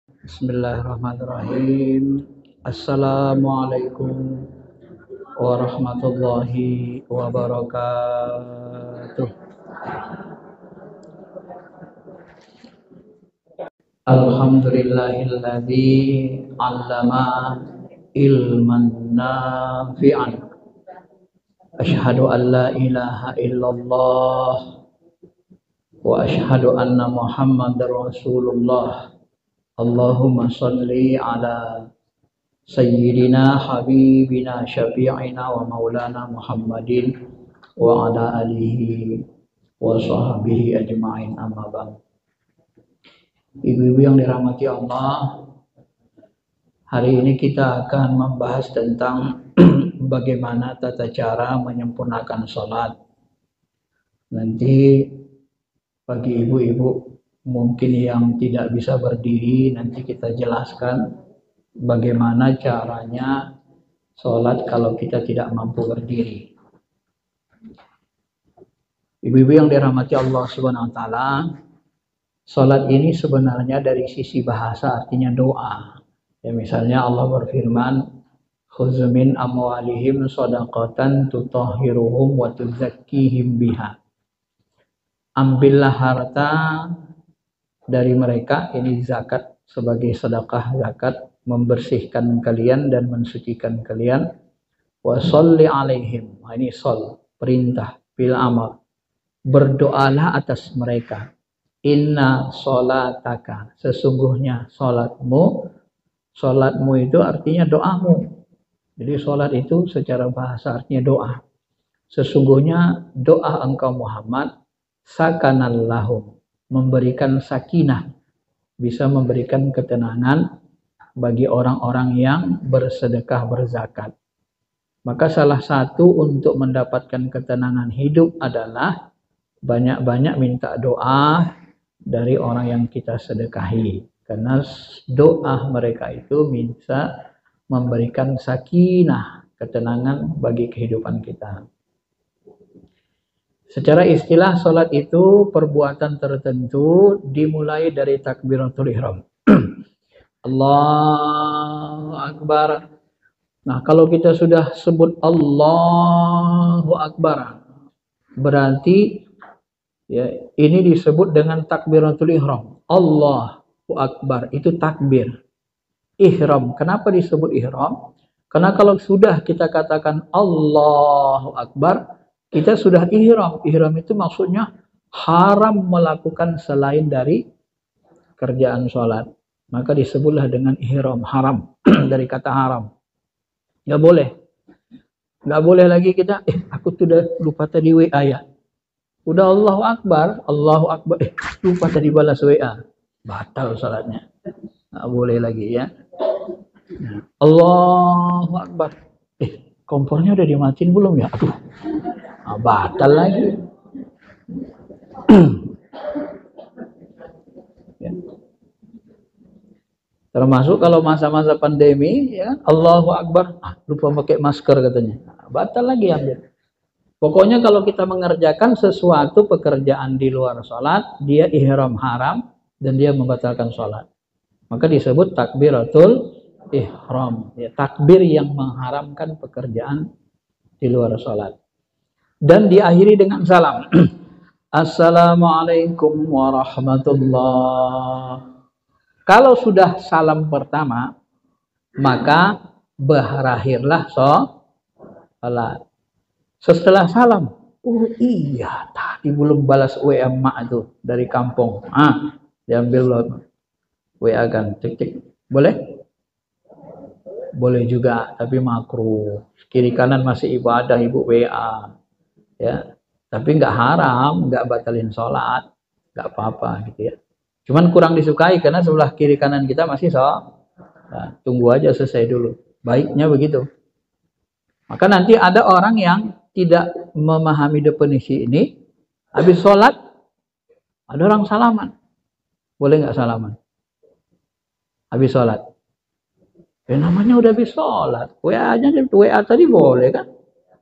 Bismillahirrahmanirrahim. Assalamualaikum warahmatullahi wabarakatuh. Alhamdulillahilladzi 'allama ilman nafi'an. Asyhadu an la ilaha illallah wa asyhadu anna Muhammadar Rasulullah. Allahumma shalli ala Sayyidina Habibina Syafi'ina wa Maulana Muhammadin wa ala alihi wa sahbihi ajma'in, amma ba'd. Ibu-ibu yang dirahmati Allah, hari ini kita akan membahas tentang bagaimana tata cara menyempurnakan sholat. Nanti bagi ibu-ibu mungkin yang tidak bisa berdiri, nanti kita jelaskan bagaimana caranya sholat kalau kita tidak mampu berdiri. Ibu-ibu yang dirahmati Allah Subhanahu wa taala, sholat ini sebenarnya dari sisi bahasa artinya doa. Ya, misalnya Allah berfirman, "Khudz min amwalihim shadaqatan tutahhiruhum wa tuzakkihim biha." Ambillah harta dari mereka, ini zakat sebagai sedekah zakat, membersihkan kalian dan mensucikan kalian. Wa sholli alaihim, ini shol, perintah, bil amal, berdoalah atas mereka. Inna sholataka, sesungguhnya sholatmu. Sholatmu itu artinya doamu. Jadi sholat itu secara bahasa artinya doa. Sesungguhnya doa engkau Muhammad sakanan lahum, memberikan sakinah, bisa memberikan ketenangan bagi orang-orang yang bersedekah berzakat. Maka salah satu untuk mendapatkan ketenangan hidup adalah banyak-banyak minta doa dari orang yang kita sedekahi. Karena doa mereka itu bisa memberikan sakinah, ketenangan bagi kehidupan kita. Secara istilah, sholat itu perbuatan tertentu dimulai dari takbiratul ihram. Allahu Akbar. Nah, kalau kita sudah sebut Allahu Akbar, berarti ya, ini disebut dengan takbiratul ihram. Allahu Akbar itu takbir. Ihram, kenapa disebut ihram? Karena kalau sudah kita katakan Allahu Akbar, kita sudah ihram. Ihram itu maksudnya haram melakukan selain dari kerjaan sholat. Maka disebutlah dengan ihram, haram, dari kata haram. Nggak boleh. Nggak boleh lagi kita, aku sudah lupa tadi WA ya. Udah Allahu Akbar, lupa tadi balas WA. Batal sholatnya. Nggak boleh lagi ya. Allahu Akbar. Kompornya udah dimatiin belum ya? Aduh. Batal lagi. Ya. Termasuk kalau masa-masa pandemi, ya, Allahu Akbar, lupa pakai masker katanya. Batal lagi ambil. Pokoknya kalau kita mengerjakan sesuatu pekerjaan di luar sholat, dia ihram haram dan dia membatalkan sholat. Maka disebut takbiratul ihram. Ya, takbir yang mengharamkan pekerjaan di luar sholat. Dan diakhiri dengan salam. Assalamualaikum warahmatullahi. Kalau sudah salam pertama, maka berakhirlah sholat. Setelah salam, oh iya, tadi belum balas WA mak itu dari kampung. Diambil WA kan, cek. Boleh? Boleh juga, tapi makruh. Kiri kanan masih ibadah, ibu WA. Ya, tapi nggak haram, nggak batalin sholat, nggak apa-apa gitu ya. Cuman kurang disukai karena sebelah kiri kanan kita masih sholat. Nah, tunggu aja selesai dulu. Baiknya begitu. Maka nanti ada orang yang tidak memahami definisi ini, habis sholat ada orang salaman. Boleh nggak salaman? Habis sholat. Ya namanya udah habis sholat. WA tadi boleh kan?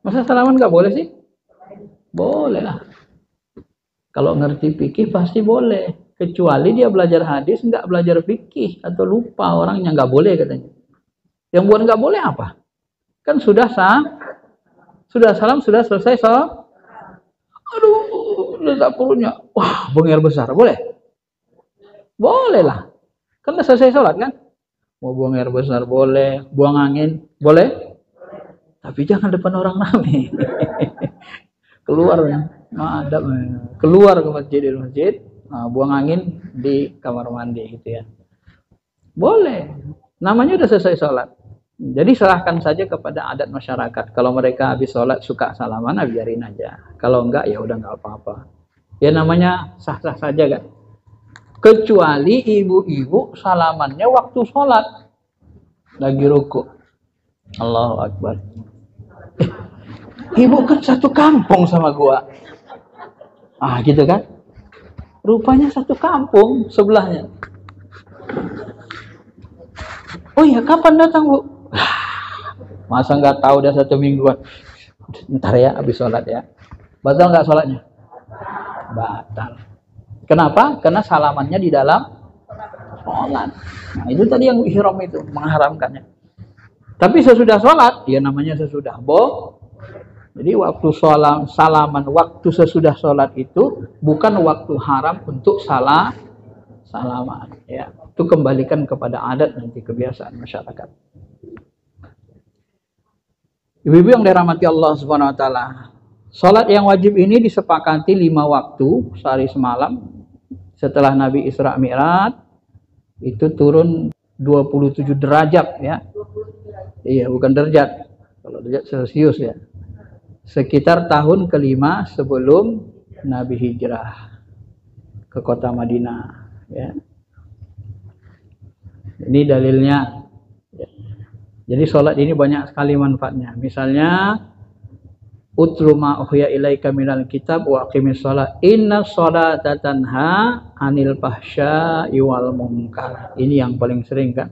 Masa salaman nggak boleh sih? Boleh lah. Kalau ngerti fikih pasti boleh. Kecuali dia belajar hadis, nggak belajar fikih atau lupa orangnya, nggak boleh katanya. Yang buat nggak boleh apa? Kan sudah salam, sudah selesai aduh, letak perutnya, wah, buang air besar, boleh? Boleh lah, kan udah selesai sholat kan? Mau buang air besar boleh, buang angin boleh, tapi jangan depan orang ramai. Keluar ya, ada keluar ke masjid, buang angin di kamar mandi gitu ya. Boleh, namanya udah selesai sholat. Jadi serahkan saja kepada adat masyarakat. Kalau mereka habis sholat suka salaman, biarin aja. Kalau enggak ya udah nggak apa-apa. Ya namanya sah-sah saja kan. Kecuali ibu-ibu salamannya waktu sholat, lagi rukuk. Allahu Akbar. Ibu kan satu kampung sama gua. Gitu kan. Rupanya satu kampung sebelahnya. Oh iya, kapan datang bu? Masa nggak tahu udah 1 mingguan. Ntar ya habis sholat ya. Batal nggak sholatnya? Batal. Kenapa? Karena salamannya di dalam sholat. Nah itu tadi yang ihram itu mengharamkannya. Tapi sesudah sholat, ya namanya sesudah Jadi waktu salaman waktu sesudah sholat itu bukan waktu haram untuk salaman. Ya, itu kembalikan kepada adat nanti kebiasaan masyarakat. Ibu-ibu yang dirahmati Allah Subhanahu Wa Taala, sholat yang wajib ini disepakati 5 waktu sehari semalam. Setelah Nabi Isra Mi'raj itu turun 27 derajat ya. Iya, bukan derajat. Kalau derajat Celcius ya. Sekitar tahun ke-5 sebelum Nabi hijrah ke kota Madinah ya. Ini dalilnya. Jadi sholat ini banyak sekali manfaatnya. Misalnya utlu ma uhiya ilaika minal kitab wa aqimis shalah inna sholata tanha anil fahsya'i wal munkar. Ini yang paling sering kan.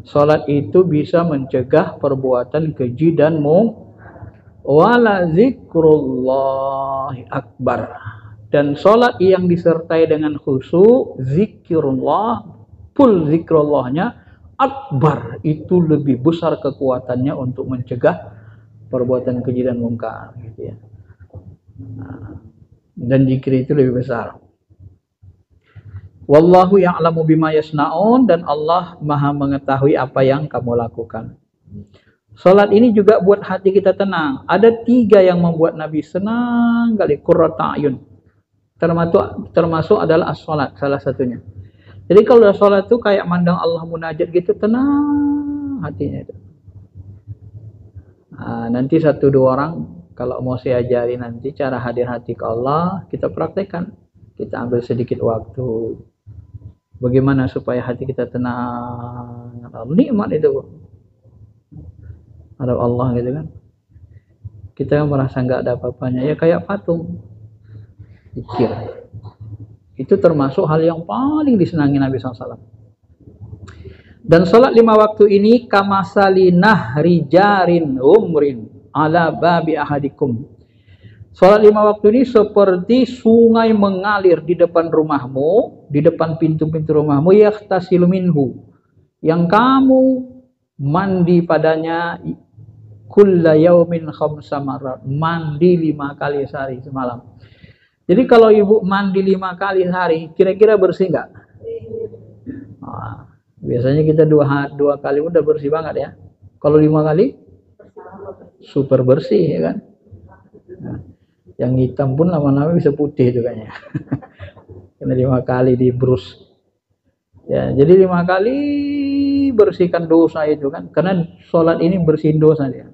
Sholat itu bisa mencegah perbuatan keji dan wala zikrullahi akbar. Dan sholat yang disertai dengan khusyuk, zikrullah, full zikrullahnya akbar, itu lebih besar kekuatannya untuk mencegah perbuatan keji dan mungkar gitu ya. Dan zikir itu lebih besar. Wallahu ya'lamu bima yasnaun, dan Allah Maha mengetahui apa yang kamu lakukan. Salat ini juga buat hati kita tenang. Ada 3 yang membuat Nabi senang kali, qurrata ayun. Termasuk adalah as-salat salah satunya. Jadi kalau salat itu kayak mandang Allah munajat gitu, tenang hatinya itu. Nanti 1-2 orang kalau mau saya ajari nanti cara hadir hati ke Allah, kita praktekkan. Kita ambil sedikit waktu. Bagaimana supaya hati kita tenang? Nikmat itu, ada Allah gitu kan. Kita merasa nggak ada apa-apanya, ya kayak patung. Pikir. Itu termasuk hal yang paling disenangi Nabi SAW. Dan sholat 5 waktu ini kamasalinah rijarin umrin ala babi ahadikum. Sholat 5 waktu ini seperti sungai mengalir di depan rumahmu, di depan pintu-pintu rumahmu, yahtasilu minhu, yang kamu mandi padanya kulla yaumin khamsa marrat, mandi 5 kali sehari semalam. Jadi kalau ibu mandi 5 kali sehari, kira-kira bersih nggak? Biasanya kita 2 kali udah bersih banget ya. Kalau 5 kali, super bersih ya kan. Yang hitam pun lama-lama bisa putih itu kayaknya. Karena 5 kali dibrus. Ya, jadi 5 kali bersihkan dosa itu kan. Karena sholat ini bersihin dosa dia.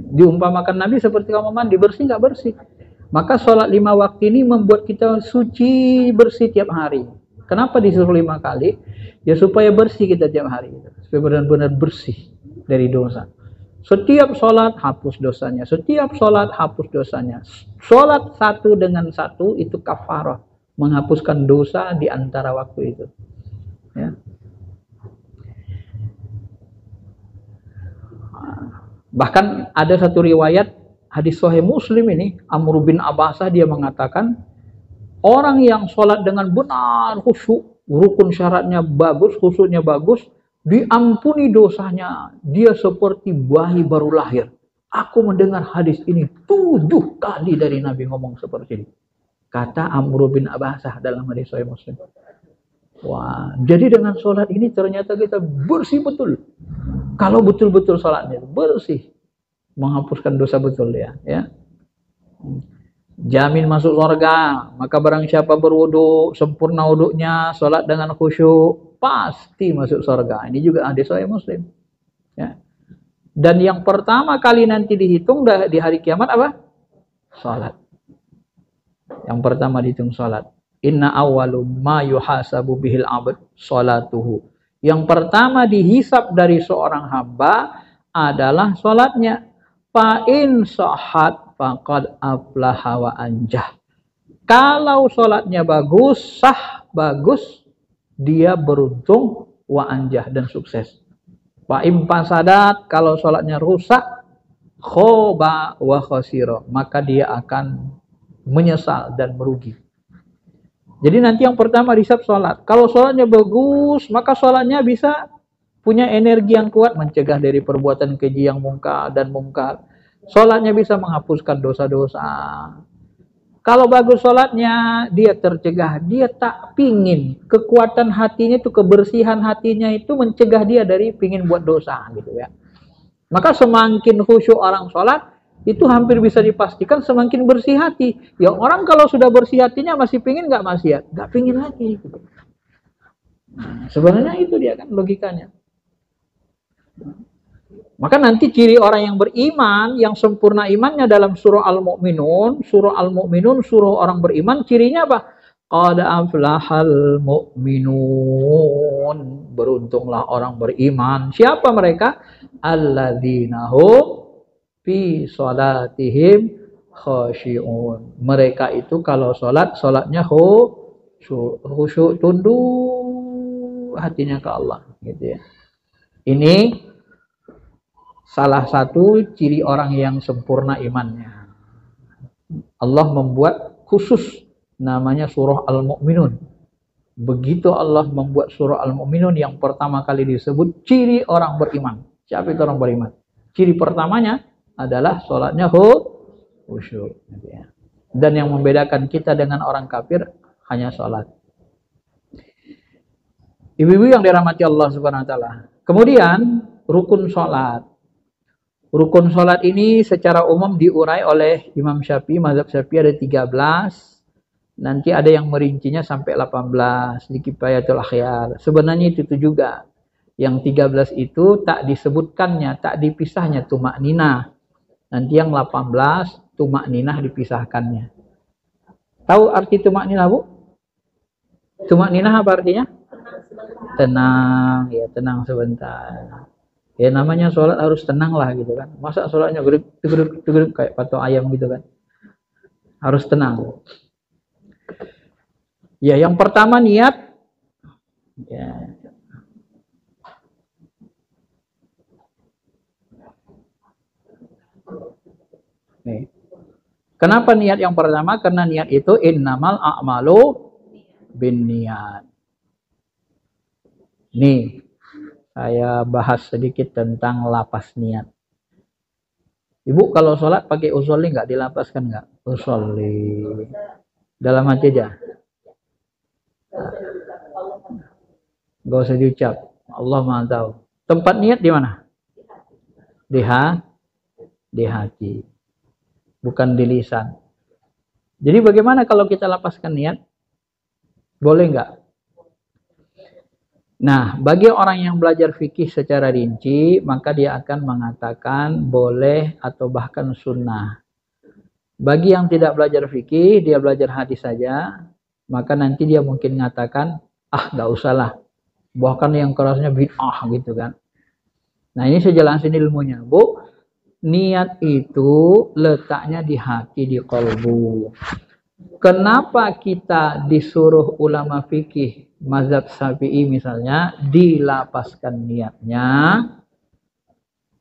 Diumpamakan Nabi seperti kamu mandi, bersih nggak bersih. Maka sholat 5 waktu ini membuat kita suci, bersih tiap hari. Kenapa disuruh 5 kali? Ya supaya bersih kita tiap hari. Supaya benar-benar bersih dari dosa. Setiap sholat hapus dosanya. Setiap sholat hapus dosanya. Sholat satu dengan satu itu kafarah. Menghapuskan dosa di antara waktu itu. Ya. Bahkan ada satu riwayat hadis Sahih Muslim ini, Amr bin Abbasah dia mengatakan, Orang yang sholat dengan benar khusyuk, rukun syaratnya bagus, khusyuknya bagus, diampuni dosanya. Dia seperti bayi baru lahir. Aku mendengar hadis ini 7 kali dari Nabi ngomong seperti ini. Kata Amr bin Abbasah dalam hadis Sahih Muslim. Wah, jadi dengan sholat ini ternyata kita bersih betul. Kalau betul-betul sholatnya bersih, menghapuskan dosa betul ya. Jamin masuk surga. Maka barang siapa berwudu, sempurna wudunya, sholat dengan khusyuk, pasti masuk surga. Ini juga hadis Sahih Muslim. Ya. Dan yang pertama kali nanti dihitung di hari kiamat apa? Sholat. Yang pertama dihitung sholat. Inna awwalu ma yuhasabu bihil abd sholatuhu. Yang pertama dihisab dari seorang hamba adalah sholatnya. Fa'in sahat faqad aflaha wa anjah. Kalau sholatnya bagus, sah, bagus, dia beruntung, wa anjah, dan sukses. Fa'im fasadat, kalau sholatnya rusak, khoba wa khosiro, maka dia akan menyesal dan merugi. Jadi nanti yang pertama dihisab sholat. Kalau sholatnya bagus, maka sholatnya bisa punya energi yang kuat mencegah dari perbuatan keji yang mungkar dan mungkar. Sholatnya bisa menghapuskan dosa-dosa. Kalau bagus sholatnya, dia tercegah. Dia tak pingin. Kekuatan hatinya itu, kebersihan hatinya itu mencegah dia dari pingin buat dosa gitu ya. Maka semakin khusyuk orang sholat, itu hampir bisa dipastikan semakin bersih hati. Ya orang kalau sudah bersih hatinya masih pingin nggak maksiat? Nggak pingin lagi. Gitu. Nah, sebenarnya itu dia kan logikanya. Maka nanti ciri orang yang beriman, yang sempurna imannya dalam surah Al-Mu'minun, surah orang beriman, cirinya apa? Qad aflahal mu'minun. Beruntunglah orang beriman. Siapa mereka? Alladzina hum fi sholatihim khashi'un. Mereka itu kalau sholatnya khusyuk, tunduk hatinya ke Allah gitu ya. Ini salah satu ciri orang yang sempurna imannya. Allah membuat khusus namanya surah Al-Mu'minun. Begitu Allah membuat surah Al-Mu'minun, yang pertama kali disebut ciri orang beriman. Siapa itu orang beriman? Ciri pertamanya adalah sholatnya khusyuk. Dan yang membedakan kita dengan orang kafir hanya sholat. Ibu-ibu yang dirahmati Allah Subhanahu wa taala. Kemudian rukun sholat. Rukun sholat ini secara umum diurai oleh Imam Syafi'i, mazhab Syafi'i ada 13. Nanti ada yang merincinya sampai 18 di Kifayatul Akhyar. Sebenarnya itu juga. Yang 13 itu tak disebutkannya, tak dipisahnya tumakninah. Nanti yang 18 tumakninah dipisahkannya. Tahu arti tumakninah, Bu? Tumakninah apa artinya? Tenang, ya tenang sebentar. Ya namanya sholat harus tenang lah gitu kan. Masa sholatnya geruk kayak patok ayam gitu kan. Harus tenang. Ya yang pertama niat. Ya. Nih. Kenapa niat yang pertama? Karena niat itu innamal a'malu bin niat. Nih, saya bahas sedikit tentang lapas niat. Ibu kalau sholat pakai usolli nggak, dilapaskan nggak? Usolli. Dalam hati aja. Gak usah diucap. Allah Maha tahu. Tempat niat di mana? Di hati. Bukan di lisan. Jadi bagaimana kalau kita lapaskan niat? Boleh nggak? Nah, bagi orang yang belajar fikih secara rinci, maka dia akan mengatakan boleh atau bahkan sunnah. Bagi yang tidak belajar fikih, dia belajar hadis saja, maka nanti dia mungkin mengatakan, nggak usah lah. Bahkan yang kerasnya bid'ah gitu kan. Nah, ini saya jelasin ilmunya, Bu. Niat itu letaknya di hati, di qalbu. Kenapa kita disuruh ulama fikih mazhab Syafi'i misalnya dilapaskan niatnya,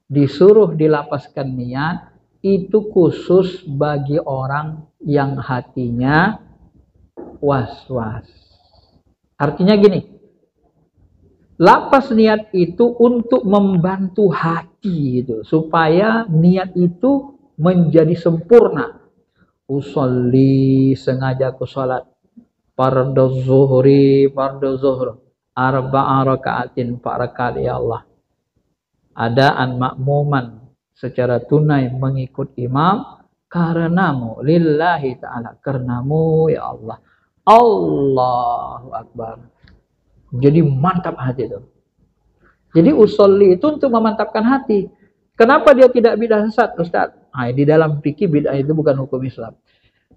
disuruh dilapaskan niat itu khusus bagi orang yang hatinya was-was. Artinya gini, lapas niat itu untuk membantu hati itu, supaya niat itu menjadi sempurna. Usolli, sengaja aku sholat. Fardu zuhur. Arba'a raka'atin, 4 rakaat ya Allah. Adaan makmuman, secara tunai mengikut imam. Karenamu, lillahi ta'ala, karenamu ya Allah. Allahu Akbar. Jadi mantap hati itu. Jadi usolli itu untuk memantapkan hati. Kenapa dia tidak bid'ah sesat, Ustaz? Nah, di dalam fikih bid'ah itu bukan hukum Islam.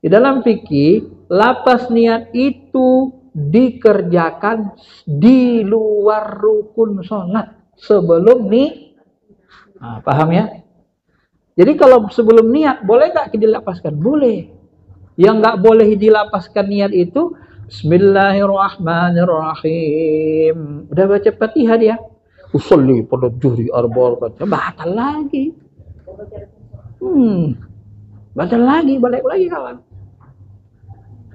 Di dalam fikih, lapas niat itu dikerjakan di luar rukun sholat sebelum nih. Nah, paham ya? Jadi kalau sebelum niat, boleh nggak dilapaskan? Boleh. Yang nggak boleh dilapaskan niat itu, Bismillahirrahmanirrahim. Udah baca Fatihah dia. Usolli pada juhri arba'at. Batal lagi. Batal lagi, balik lagi kawan.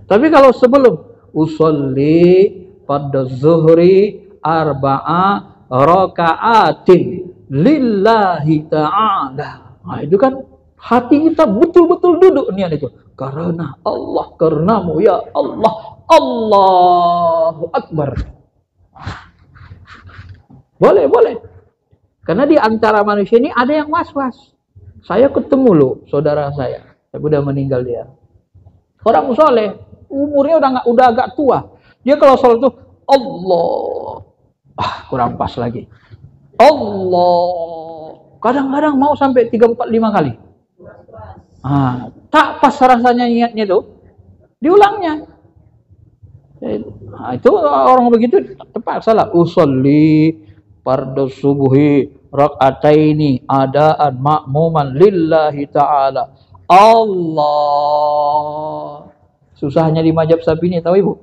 Tapi kalau sebelum usolli pada zuhri arba'a raka'atin lillahi ta'ala. Nah, itu kan hati kita betul-betul duduk niat itu. Karena Allah, karenamu ya Allah. Allahu Akbar. Boleh. Karena di antara manusia ini ada yang was-was. Saya ketemu loh saudara saya. Tapi udah meninggal dia. Orang soleh, umurnya udah agak tua. Dia kalau sholat itu Allah. Kurang pas lagi. Allah. Kadang-kadang mau sampai 3, 4, 5 kali. Tak pas rasanya niatnya itu, diulangnya. Itu orang begitu tepat salah. Usolli fardu subuhi rak'ataini adaan makmuman lillahi ta'ala. Allah. Susahnya di mazhab Syafi'i, tahu Ibu?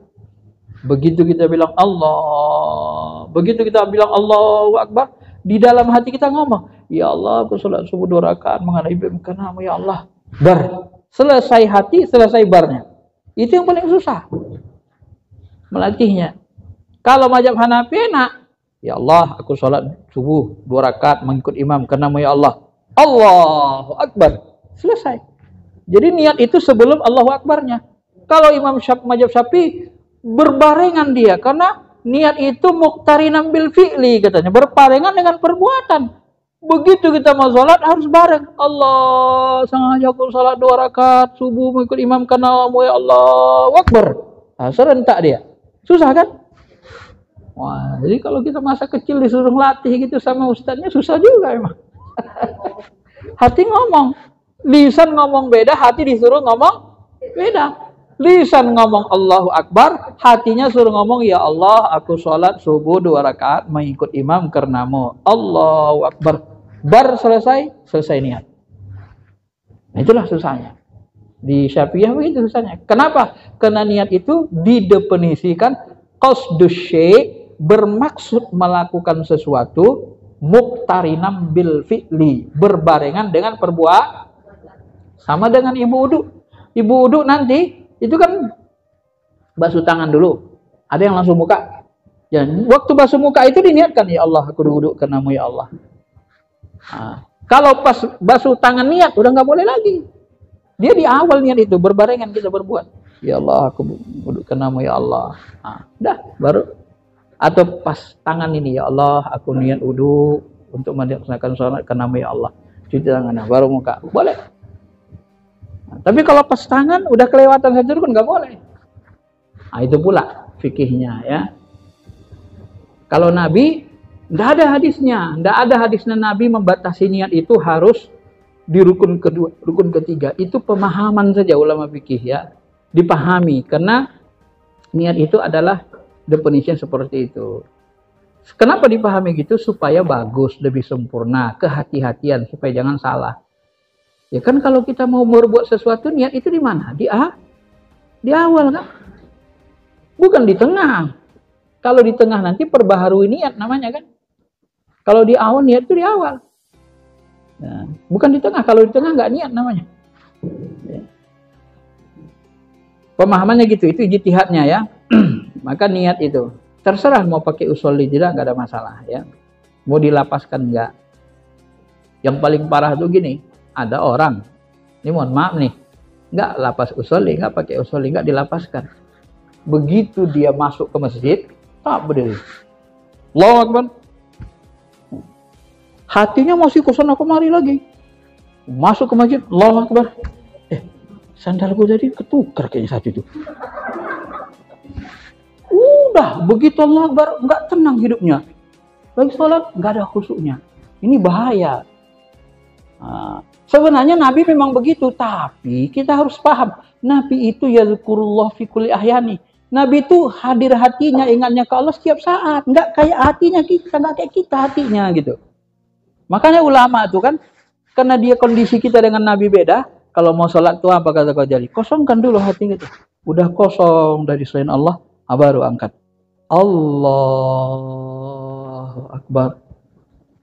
Begitu kita bilang Allah, begitu kita bilang Allahu Akbar, di dalam hati kita ngomong, ya Allah, aku sholat subuh 2 rakaat menghadap karenamu ya Allah. Bar. Selesai hati, selesai barnya. Itu yang paling susah. Melatihnya. Kalau mazhab Hanafi enak. Ya Allah, aku sholat subuh 2 rakaat mengikut imam karenamu ya Allah. Allahu Akbar. Selesai. Jadi niat itu sebelum Allahu Akbarnya. Kalau Imam mazhab Syafi'i berbarengan dia, karena niat itu muqtarinam bil fi'li katanya, berbarengan dengan perbuatan. Begitu kita mau sholat harus bareng. Allah, sengaja aku sholat 2 rakaat subuh mengikut imam karenamu ya Allah. Akbar. Serentak dia. Susah kan? Wah, jadi kalau kita masa kecil disuruh latih gitu sama ustadznya susah juga emang. Hati ngomong, lisan ngomong beda, hati disuruh ngomong beda. Lisan ngomong Allahu Akbar, hatinya suruh ngomong ya Allah, aku sholat subuh 2 rakaat mengikut imam karenamu. Allahu Akbar. Bar selesai niat. Nah, itulah susahnya. Di Syafi'iyah begitu susahnya. Kenapa? Karena niat itu didefinisikan qasdus syai', bermaksud melakukan sesuatu, muqtarinam bil fi'li, berbarengan dengan perbuatan. Sama dengan ibu wudu. Ibu wudu nanti itu kan basuh tangan dulu. Ada yang langsung muka. Ya, waktu basuh muka itu diniatkan ya Allah, aku wudu karenamu ya Allah. Nah, kalau pas basuh tangan niat udah nggak boleh lagi. Dia di awal niat itu berbarengan kita berbuat. Ya Allah, aku wudu karenamu ya Allah. Nah, udah baru. Atau pas tangan ini ya Allah, aku niat wudu untuk melaksanakan sholat karenamu ya Allah. Cuci tangan, baru muka. Boleh. Nah, tapi kalau pas tangan udah kelewatan satu rukun nggak boleh. Nah, itu pula fikihnya ya. Kalau Nabi nggak ada hadisnya Nabi membatasi niat itu harus di rukun kedua, rukun ketiga. Itu pemahaman saja ulama fikih ya, dipahami karena niat itu adalah definisi seperti itu. Kenapa dipahami gitu? Supaya bagus, lebih sempurna, kehati-hatian supaya jangan salah. Ya kan kalau kita mau berbuat sesuatu niat itu di mana? Di awal kan? Bukan di tengah. Kalau di tengah nanti perbaharui niat namanya kan? Kalau di awal niat itu di awal. Nah, bukan di tengah. Kalau di tengah nggak niat namanya. Ya. Pemahamannya gitu, itu ijtihadnya ya. Maka niat itu terserah mau pakai usolli tidak, nggak ada masalah ya. Mau dilapaskan nggak. Yang paling parah tuh gini, ada orang, ini mohon maaf nih, nggak lapas usolli, nggak pakai usolli, nggak dilapaskan. Begitu dia masuk ke masjid, tak berdiri. Allahu Akbar. Hatinya masih kesana kemari lagi. Masuk ke masjid, Allahu Akbar. Sandalku tadi ketukar kayaknya saat itu. Udah, begitu Allah Akbar, nggak tenang hidupnya. Lagi sholat, nggak ada khusyuknya. Ini bahaya. Sebenarnya Nabi memang begitu, tapi kita harus paham. Nabi itu yazkurullah fi kulli ahyani. Nabi itu hadir hatinya, ingatnya ke Allah setiap saat. Nggak kayak hatinya kita, nggak kayak kita hatinya gitu. Makanya ulama itu kan, karena dia kondisi kita dengan Nabi beda, kalau mau sholat tuh apa kata Ghazali? Kosongkan dulu hati gitu. Udah kosong dari selain Allah, baru angkat. Allahu Akbar.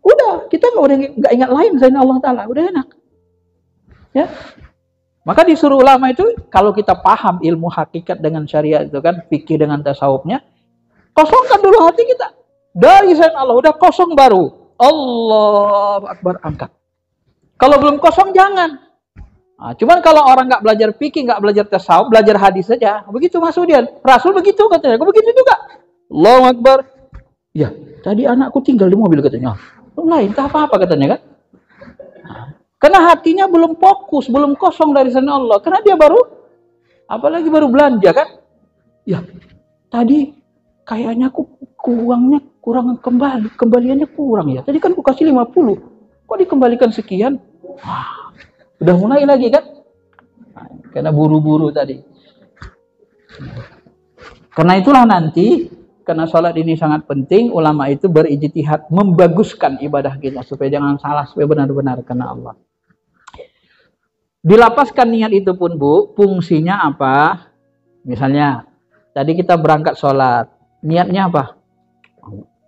Udah, kita nggak ingat lain selain Allah Ta'ala. Udah enak. Ya. Maka disuruh ulama itu, kalau kita paham ilmu hakikat dengan syariat itu kan, fikih dengan tasawufnya, kosongkan dulu hati kita. Dari selain Allah, udah kosong baru. Allahu Akbar, angkat. Kalau belum kosong, jangan. Cuman kalau orang nggak belajar fikih, nggak belajar tasawuf, belajar hadis saja, begitu Mas Udian. Rasul begitu katanya, kok begitu juga. Allahu Akbar. Ya, tadi anakku tinggal di mobil katanya. Lain, tak apa-apa katanya kan. Karena hatinya belum fokus, belum kosong dari sana Allah. Karena dia baru, apalagi baru belanja kan. Ya, tadi kayaknya aku uangnya kurang kembaliannya kurang ya. Tadi kan aku kasih 50, kok dikembalikan sekian? Wah. Udah mulai lagi kan? Karena buru-buru tadi. Karena itulah nanti, karena sholat ini sangat penting, ulama itu berijtihad membaguskan ibadah kita supaya jangan salah, supaya benar-benar karena Allah. Dilapaskan niat itu pun Bu, fungsinya apa? Misalnya, tadi kita berangkat sholat, niatnya apa?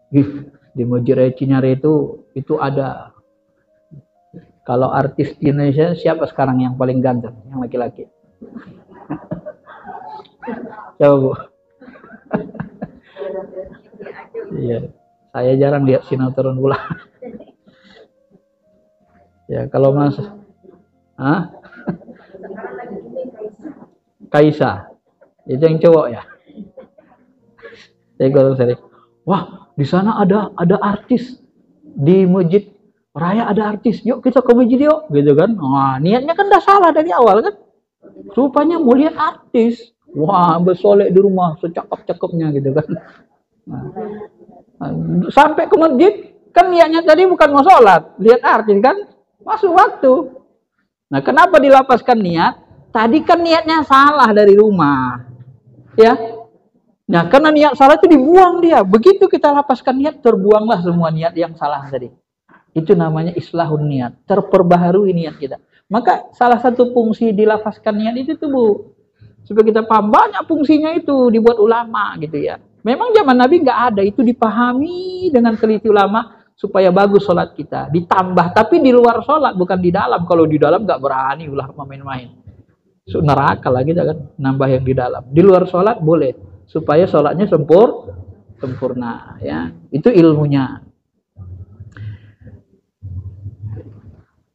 Di Masjid Cinyare itu ada. Kalau artis di Indonesia, siapa sekarang yang paling ganteng? Yang laki-laki. Coba Bu. Iya, saya jarang lihat sinetron pula. Ya, kalau Mas, Kaisa, itu yang cowok ya. Saya kalau sering, wah di sana ada artis di masjid raya ada artis, yuk kita ke masjid yuk, gitu kan. Wah, niatnya kan udah salah dari awal kan. Rupanya mau lihat artis. Wah, bersolek di rumah secakep-cakepnya gitu kan. Sampai ke masjid, kan niatnya tadi bukan mau sholat, lihat artis kan, masuk waktu. Nah, kenapa dilapaskan niat? Tadi kan niatnya salah dari rumah. Ya. Nah, karena niat salah itu dibuang dia. Begitu kita lapaskan niat, terbuanglah semua niat yang salah tadi. Itu namanya islahun niat, terperbaharui niat kita. Maka salah satu fungsi dilafazkan niat itu tuh Bu, supaya kita paham banyak fungsinya itu dibuat ulama gitu ya. Memang zaman Nabi nggak ada, itu dipahami dengan teliti ulama supaya bagus sholat kita. Ditambah, tapi di luar sholat bukan di dalam. Kalau di dalam nggak berani ulama main-main. Neraka lah kita kan, nambah yang di dalam. Di luar sholat boleh, supaya sholatnya sempurna ya. Itu ilmunya.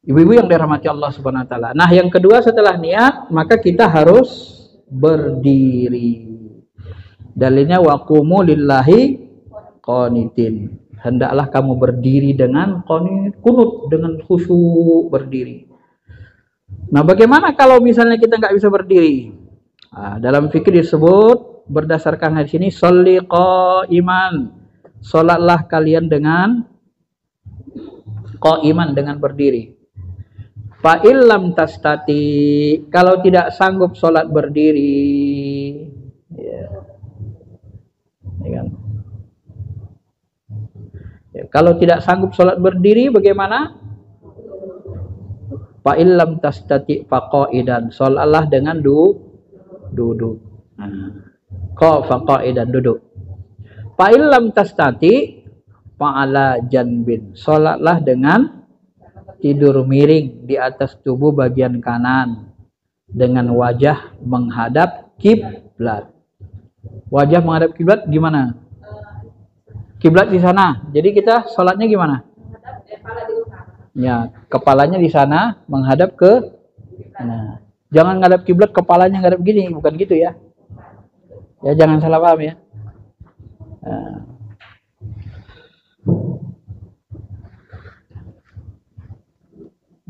Ibu-ibu yang dirahmati Allah Subhanahu wa taala. Nah, yang kedua setelah niat, maka kita harus berdiri. Dalilnya waqumu lillahi qanitin. Hendaklah kamu berdiri dengan kunut, dengan khusyuk berdiri. Nah, bagaimana kalau misalnya kita nggak bisa berdiri? Dalam fikih disebut berdasarkan hadis ini, sholli qaiman. Salatlah kalian dengan qaiman, dengan berdiri. Fa illam tastati, kalau tidak sanggup sholat berdiri, ya kan? Ya, kalau tidak sanggup sholat berdiri, bagaimana? Fa illam tastati fa qaidan, sholatlah dengan duduk. Fa qaidan, duduk. Fa illam tastati fa ala janbin, sholatlah dengan tidur miring di atas tubuh bagian kanan dengan wajah menghadap kiblat. Wajah menghadap kiblat gimana? Kiblat di sana. Jadi kita sholatnya gimana? Ya, kepalanya di sana menghadap ke. Nah, jangan ngadap kiblat kepalanya ngadap gini, bukan gitu ya. Ya jangan salah paham ya. Nah.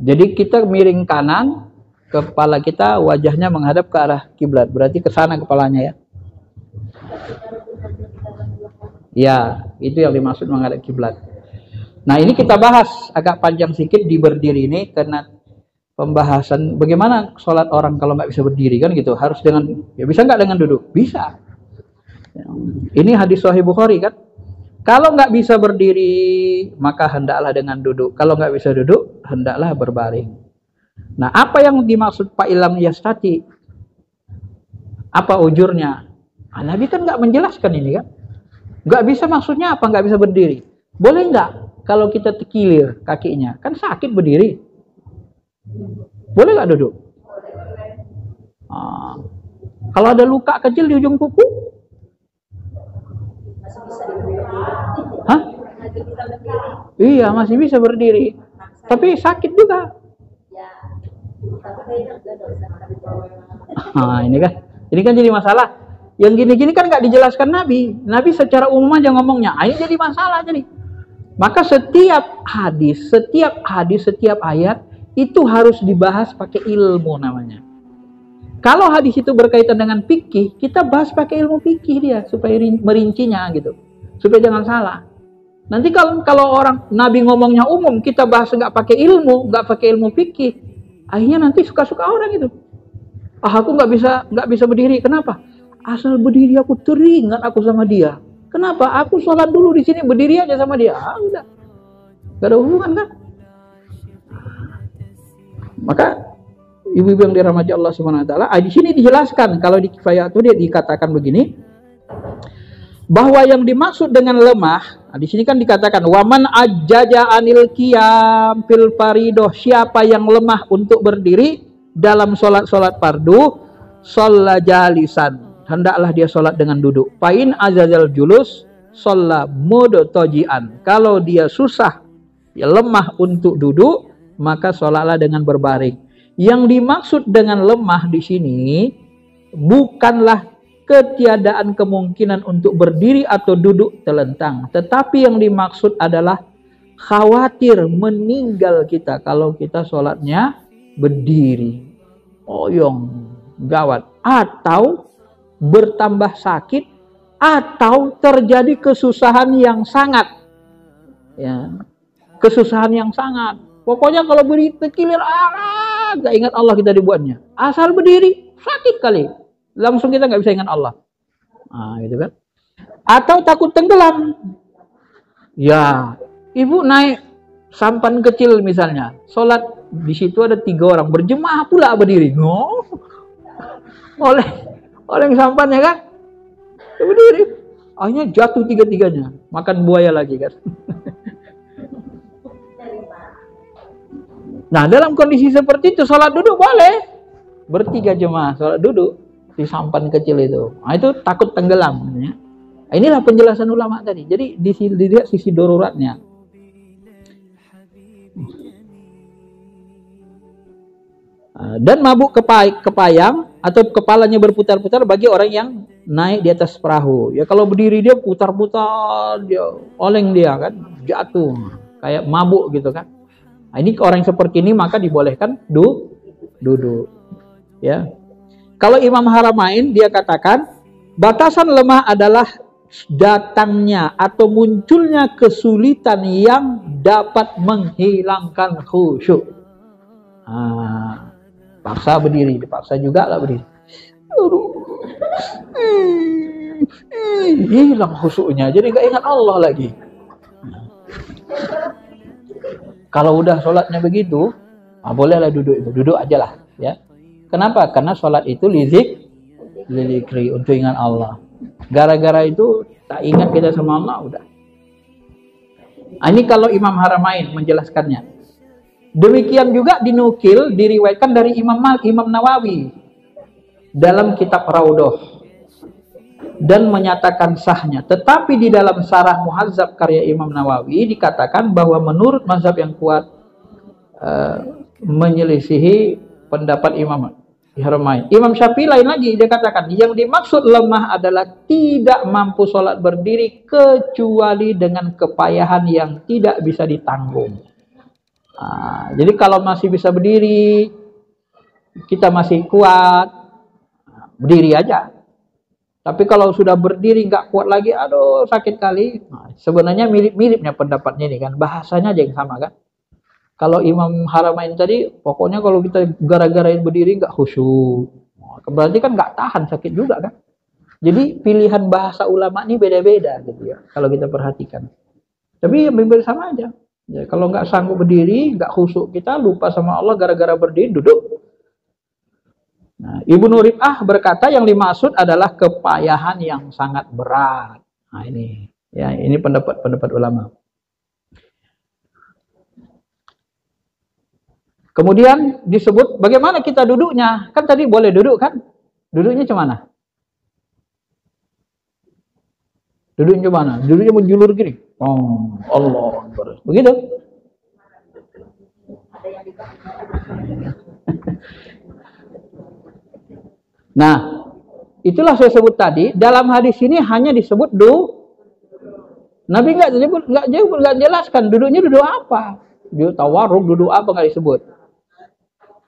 Jadi kita miring kanan, kepala kita wajahnya menghadap ke arah kiblat, berarti ke sana kepalanya ya. Ya, itu yang dimaksud menghadap kiblat. Nah, ini kita bahas agak panjang sedikit di berdiri ini karena pembahasan bagaimana sholat orang kalau nggak bisa berdiri kan gitu. Harus dengan, ya bisa nggak dengan duduk? Bisa. Ini hadis Sahih Bukhari kan. Kalau nggak bisa berdiri, maka hendaklah dengan duduk. Kalau nggak bisa duduk, hendaklah berbaring. Nah, apa yang dimaksud Pak Ilam Yastati? Apa ujurnya? Nah, Nabi kan nggak menjelaskan ini kan. Nggak bisa maksudnya apa? Nggak bisa berdiri. Boleh nggak kalau kita tekilir kakinya? Kan sakit berdiri. Boleh nggak duduk? Kalau ada luka kecil di ujung kuku? Hah? Iya, masih bisa berdiri. Tapi sakit juga. Nah, ini kan jadi masalah. Yang gini-gini kan nggak dijelaskan Nabi. Nabi secara umum aja ngomongnya. Ini jadi masalah jadi. Maka setiap hadis, setiap ayat itu harus dibahas pakai ilmu namanya. Kalau hadis itu berkaitan dengan fikih, kita bahas pakai ilmu fikih dia supaya merincinya gitu. Supaya jangan salah. Nanti kalau orang Nabi ngomongnya umum, kita bahas nggak pakai ilmu fikih, akhirnya nanti suka-suka orang itu. Aku nggak bisa berdiri. Kenapa? Asal berdiri aku teringat aku sama dia. Kenapa? Aku sholat dulu di sini berdiri aja sama dia. Udah, nggak ada hubungan kan? Maka ibu-ibu yang dirahmati Allah Subhanahu Wa Taala, di sini dijelaskan kalau di Kifayah itu dia dikatakan begini, bahwa yang dimaksud dengan lemah, di sini kan dikatakan waman ajjaja anil qiyam fil faridoh, siapa yang lemah untuk berdiri dalam sholat fardu, sholla jalisan, hendaklah dia sholat dengan duduk. Fa'in azazal julus, sholla mudtajian, kalau dia susah, ya lemah untuk duduk, maka sholatlah dengan berbaring. Yang dimaksud dengan lemah di sini bukanlah ketiadaan kemungkinan untuk berdiri atau duduk telentang, tetapi yang dimaksud adalah khawatir meninggal kita kalau kita sholatnya berdiri, oyong, gawat, atau bertambah sakit, atau terjadi kesusahan yang sangat, ya, kesusahan yang sangat. Pokoknya kalau berdiri tekilir, gak ingat Allah kita dibuatnya. Asal berdiri sakit kali, langsung kita nggak bisa ingat Allah. Nah, gitu kan. Atau takut tenggelam. Ya, ibu naik sampan kecil misalnya, sholat di situ ada 3 orang berjemaah pula berdiri. Oleh sampannya kan, berdiri. Akhirnya jatuh 3-tiganya, makan buaya lagi kan. Nah, dalam kondisi seperti itu sholat duduk boleh. Bertiga jemaah sholat duduk di sampan kecil itu. Nah, itu takut tenggelam. Ya. Inilah penjelasan ulama tadi. Jadi dilihat sisi daruratnya. Dan mabuk kepayang atau kepalanya berputar-putar bagi orang yang naik di atas perahu. Ya kalau berdiri dia putar-putar, dia oleng dia kan, jatuh kayak mabuk gitu kan. Nah, ini orang seperti ini maka dibolehkan duduk. Ya. Kalau Imam Haramain dia katakan batasan lemah adalah datangnya atau munculnya kesulitan yang dapat menghilangkan khusyuk. Paksa berdiri, dipaksa juga lah berdiri. Hilang khusyuknya, jadi gak ingat Allah lagi. Kalau udah sholatnya begitu, bolehlah duduk itu, duduk aja lah, ya. Kenapa? Karena sholat itu lizikri, untuk ingat Allah. Gara-gara itu tak ingat kita sama Allah, udah. Ini kalau Imam Haramain menjelaskannya. Demikian juga dinukil, diriwayatkan dari Imam Nawawi. dalam kitab Raudhah dan menyatakan sahnya. Tetapi di dalam Syarah Muhadzab karya Imam Nawawi dikatakan bahwa menurut mazhab yang kuat menyelisihi pendapat Imam Haramain. Imam Syafi'i lain lagi, dia katakan yang dimaksud lemah adalah tidak mampu sholat berdiri kecuali dengan kepayahan yang tidak bisa ditanggung. Jadi kalau masih bisa berdiri, kita masih kuat, berdiri aja. Tapi kalau sudah berdiri nggak kuat lagi, aduh sakit kali. Sebenarnya mirip-miripnya pendapatnya ini kan, bahasanya aja yang sama kan. Kalau Imam Haramain tadi, pokoknya kalau kita gara-gara berdiri nggak khusyuk, berarti kan nggak tahan, sakit juga kan. Jadi pilihan bahasa ulama ini beda-beda gitu ya, kalau kita perhatikan. Tapi hampir sama aja. Ya, kalau nggak sanggup berdiri, nggak khusyuk, kita lupa sama Allah gara-gara berdiri, duduk. Nah, Ibnu Rib'ah berkata yang dimaksud adalah kepayahan yang sangat berat. Nah ini, ya ini pendapat ulama. Kemudian disebut bagaimana kita duduknya. Kan tadi boleh duduk kan? Duduknya gimana? Duduknya gimana? Duduknya menjulur gini. Oh, Allah. Begitu. Nah, itulah saya sebut tadi. Dalam hadis ini hanya disebut Nabi nggak jelaskan duduknya duduk apa. Duduk tawarruk, duduk apa nggak disebut.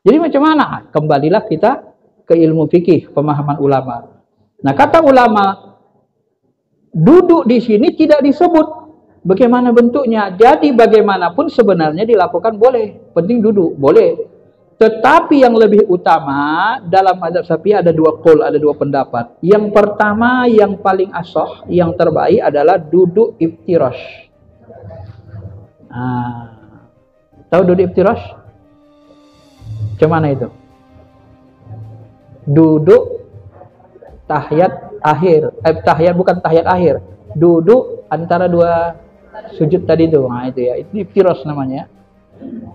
Jadi macam mana? Kembalilah kita ke ilmu fikih, pemahaman ulama. Nah, kata ulama, duduk di sini tidak disebut bagaimana bentuknya. Jadi bagaimanapun sebenarnya dilakukan boleh. Penting duduk, boleh. Tetapi yang lebih utama dalam mazhab Syafi'i ada dua qaul, ada dua pendapat. Yang pertama, yang paling ashah, yang terbaik adalah duduk iftirash. Tahu duduk iftirash? Cuman itu duduk tahiyat akhir, tahiyat bukan tahiyat akhir, duduk antara dua sujud tadi itu. Nah itu ya, itu iftirash namanya.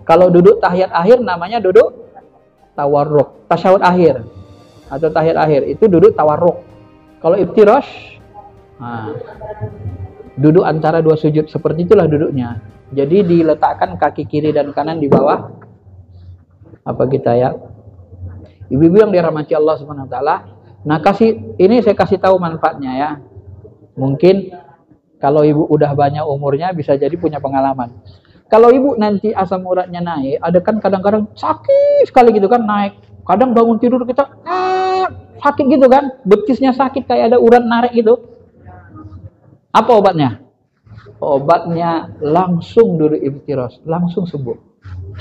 Kalau duduk tahiyat akhir namanya duduk tawarruk, tasyahud akhir atau tahiyat akhir itu duduk tawarruk. Kalau iftirash, duduk antara dua sujud, seperti itulah duduknya. Jadi diletakkan kaki kiri dan kanan di bawah apa kita ya, ibu-ibu yang dirahmati Allah Subhanahu wa taala. Nah, saya kasih tahu manfaatnya ya. Mungkin kalau ibu udah banyak umurnya bisa jadi punya pengalaman. Kalau ibu nanti asam uratnya naik, ada kan kadang-kadang sakit sekali gitu kan naik. Kadang bangun tidur kita sakit gitu kan, betisnya sakit kayak ada urat narik gitu. Apa obatnya? Obatnya langsung duduk iftirash, langsung sembuh.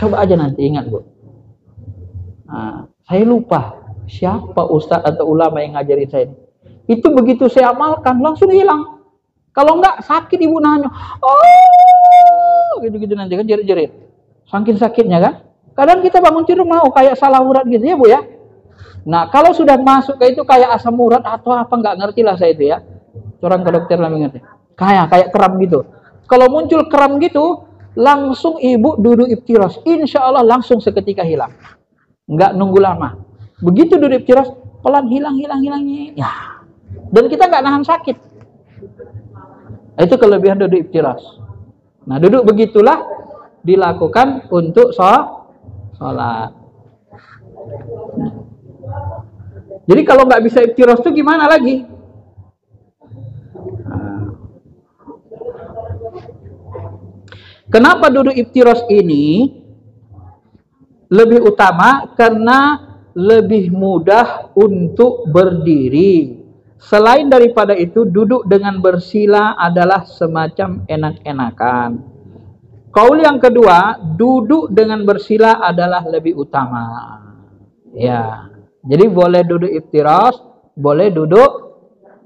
Coba aja nanti, ingat Bu. Saya lupa siapa ustadz atau ulama yang ngajarin saya ini. Itu begitu saya amalkan langsung hilang. Kalau enggak sakit ibu nanya, gitu-gitu nanti kan jerit-jerit. Saking sakitnya kan. Kadang kita bangun tidur mau kayak salah urat gitu ya Bu ya. Nah kalau sudah masuk ke itu kayak asam urat atau apa nggak ngerti lah saya itu ya. Orang ke dokter lah ngerti. Kayak kram gitu. Kalau muncul kram gitu, langsung ibu duduk iftirash. Insya Allah langsung seketika hilang. Nggak nunggu lama. Begitu duduk iftirash, pelan hilang. Ya. Dan kita nggak nahan sakit. Itu kelebihan duduk iftirash. Nah, duduk begitulah dilakukan untuk sholat. Jadi kalau nggak bisa iftirash itu gimana lagi? Kenapa duduk iftirash ini lebih utama? Karena lebih mudah untuk berdiri. Selain daripada itu, duduk dengan bersila adalah semacam enak-enakan. Kaul yang kedua, duduk dengan bersila adalah lebih utama. Ya, jadi boleh duduk iftirash, boleh duduk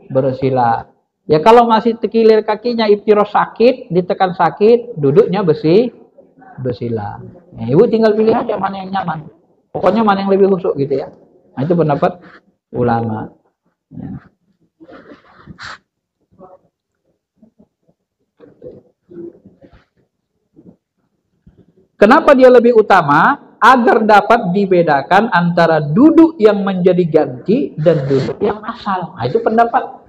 bersila. Ya kalau masih terkilir kakinya, iftirash sakit, ditekan sakit, duduknya bersila. Ya, ibu tinggal pilih aja mana yang nyaman. Pokoknya mana yang lebih khusyuk gitu ya. Nah, itu pendapat ulama. Ya. Kenapa dia lebih utama? agar dapat dibedakan antara duduk yang menjadi ganti dan duduk yang asal. Nah, itu pendapat.